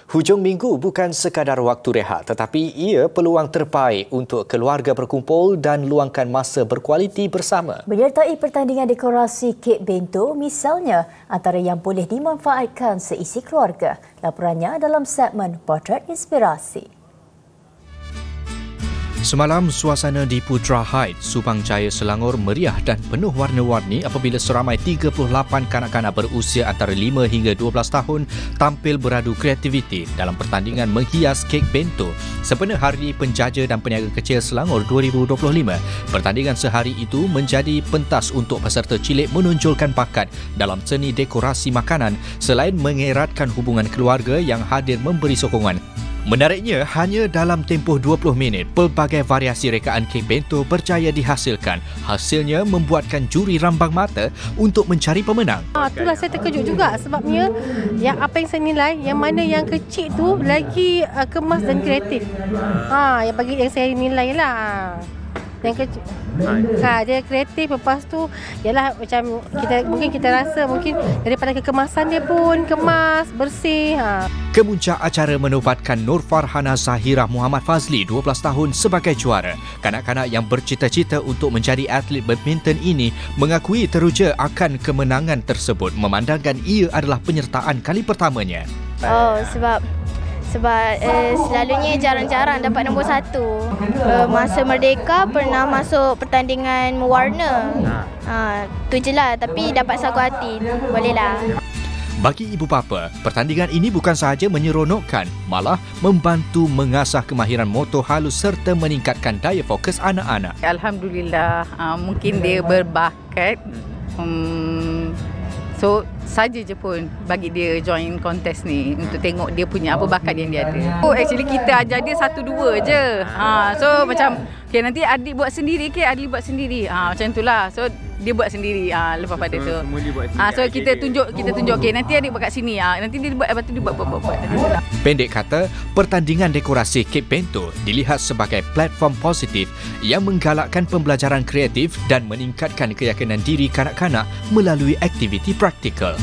Hujung minggu bukan sekadar waktu rehat tetapi ia peluang terbaik untuk keluarga berkumpul dan luangkan masa berkualiti bersama. Menyertai pertandingan dekorasi kek bento misalnya antara yang boleh dimanfaatkan seisi keluarga. Laporannya dalam segmen Potret Inspirasi. Semalam, suasana di Putra Heights, Subang Jaya, Selangor meriah dan penuh warna-warni apabila seramai 38 kanak-kanak berusia antara 5 hingga 12 tahun tampil beradu kreativiti dalam pertandingan menghias kek bento sempena Hari Penjaja dan Peniaga Kecil Selangor 2025. Pertandingan sehari itu menjadi pentas untuk peserta cilik menonjolkan bakat dalam seni dekorasi makanan selain mengeratkan hubungan keluarga yang hadir memberi sokongan. Menariknya, hanya dalam tempoh 20 minit, pelbagai variasi rekaan kek bento berjaya dihasilkan. Hasilnya membuatkan juri rambang mata untuk mencari pemenang. Itulah saya terkejut juga sebabnya yang apa yang saya nilai, yang mana yang kecil tu lagi kemas dan kreatif. Yang bagi yang saya nilai lah. Yang kecil. Dia kreatif, lepas tu ialah macam mungkin kita rasa daripada kekemasan dia pun kemas, bersih. Kemuncak acara menobatkan Nur Farhana Zahira Muhammad Fazli 12 tahun sebagai juara. Kanak-kanak yang bercita-cita untuk menjadi atlet badminton ini mengakui teruja akan kemenangan tersebut memandangkan ia adalah penyertaan kali pertamanya. Sebab selalunya jarang-jarang dapat nombor 1. Masa Merdeka pernah masuk pertandingan mewarna. Tu je lah, tapi dapat sagu hati. Bolehlah. Bagi ibu bapa, pertandingan ini bukan sahaja menyeronokkan, malah membantu mengasah kemahiran motor halus serta meningkatkan daya fokus anak-anak. Alhamdulillah, mungkin dia berbakat. So, saja je pun bagi dia join kontes ni untuk tengok dia punya apa bakat yang dia ada. Actually kita ajar dia 1-2 je. So macam nanti adik buat sendiri adik buat sendiri. Macam itulah. So dia buat sendiri lepas pada tu. So kita tunjuk nanti adik buat kat sini. Nanti dia buat, lepas tu dia buat. Pendek kata, pertandingan dekorasi kek bento dilihat sebagai platform positif yang menggalakkan pembelajaran kreatif dan meningkatkan keyakinan diri kanak-kanak melalui aktiviti praktikal.